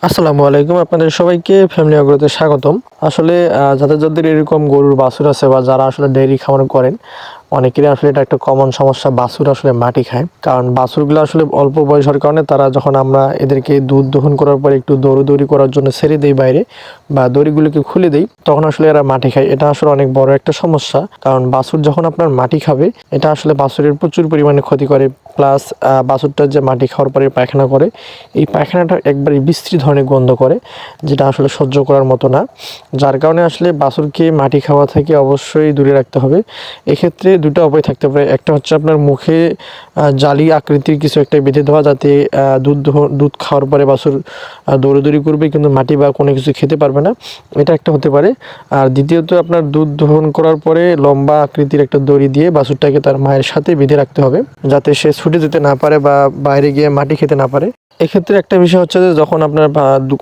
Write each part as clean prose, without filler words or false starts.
আসসালামু আলাইকুম। আপনাদের সবাইকে ফ্যামিলি অগ্রতে স্বাগতম। আসলে যাদের এরকম গরুর বাছুর আছে বা যারা আসলে ডেইরি খামার করেন, অনেকেরই আসলে এটা একটা কমন সমস্যা, বাছুর আসলে মাটি খায়। কারণ বাছুরগুলো আসলে অল্প বয়স হওয়ার কারণে তারা যখন আমরা এদেরকে দুধ দহন করার পর একটু দৌড়াদৌড়ি করার জন্য ছেড়ে দেই বাইরে বা দড়িগুলোকে খুলে দেই, তখন আসলে এরা মাটি খায়। এটা আসলে অনেক বড় একটা সমস্যা। কারণ বাছুর যখন আপনার মাটি খাবে, এটা আসলে বাছুরের প্রচুর পরিমাণে ক্ষতি করে। প্লাস বাছুরটা যে মাটি খাওয়ার পরে পায়খানা করে, এই পায়খানাটা একবারে বিশ্রী ধরনের গন্ধ করে, যেটা আসলে সহ্য করার মতো না। যার কারণে আসলে বাছুরকে মাটি খাওয়া থেকে অবশ্যই দূরে রাখতে হবে। এক্ষেত্রে দুটো উপায় থাকতে পারে। একটা হচ্ছে আপনার মুখে জালি আকৃতির কিছু একটা বেঁধে দেওয়া, যাতে দুধ খাওয়ার পরে বাছুর দৌড়াদৌড়ি করবে কিন্তু মাটি বা কোনো কিছু খেতে পারবে না। এটা একটা হতে পারে। আর দ্বিতীয়ত আপনার দুধ দহন করার পরে লম্বা আকৃতির একটা দড়ি দিয়ে বাছুরটাকে তার মায়ের সাথে বেঁধে রাখতে হবে, যাতে সে ছুটে যেতে না পারে বা বাইরে গিয়ে মাটি খেতে না পারে। এক্ষেত্রে একটা বিষয় হচ্ছে যে যখন আপনার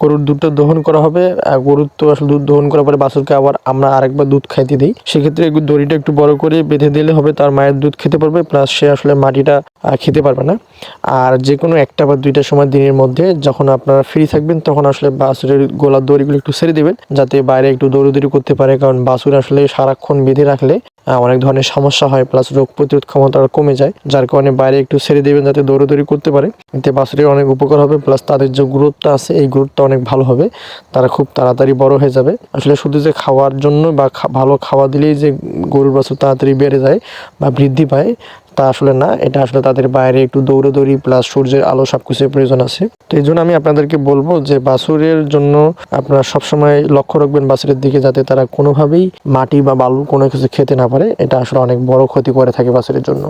গরুর দুধটা দহন করা হবে, গরুর তো আসলে দুধ দহন করার পরে বাছুরকে আবার আমরা আরেকবার দুধ খাইতে দিই। সেক্ষেত্রে দড়িটা একটু বড় করে বেঁধে দিলে হবে, তার মায়ের দুধ খেতে পারবে, প্লাস সে আসলে মাটিটা খেতে পারবে না। আর যে কোনো একটা বা দুইটার সময় দিনের মধ্যে যখন আপনারা ফ্রি থাকবেন, তখন আসলে বাছুরের গলার দড়িগুলো একটু ছেড়ে দেবেন, যাতে বাইরে একটু দৌড়াদৌড়ি করতে পারে। কারণ বাছুর আসলে সারাক্ষণ বেঁধে রাখলে অনেক ধরনের সমস্যা হয়, প্লাস রোগ প্রতিরোধ ক্ষমতা কমে যায়। যার কারণে বাইরে একটু ছেড়ে দেবেন, যাতে দৌড়াদৌড়ি করতে পারে। এতে বাছুরের অনেক উপকার হবে, প্লাস তাদের যে গ্রোথটা আছে এই গ্রোথটা অনেক ভালো হবে। তারা খুব তাড়াতাড়ি বড় হয়ে যাবে। আসলে শুধু যে খাওয়ার জন্য বা ভালো খাওয়া দিলেই যে গরুর বাছুর তাড়াতাড়ি বেড়ে যায় বা বৃদ্ধি পায়, তা আসলে না। এটা আসলে তাদের বাইরে একটু দৌড়াদৌড়ি প্লাস সূর্যের আলো সবকিছুর প্রয়োজন আছে। তো এই জন্য আমি আপনাদেরকে বলবো যে বাছুরের জন্য আপনারা সবসময় লক্ষ্য রাখবেন বাছুরের দিকে, যাতে তারা কোনোভাবেই মাটি বা বালু কোনো কিছু খেতে না পারে। এটা আসলে অনেক বড় ক্ষতি করে থাকে বাছুরের জন্য।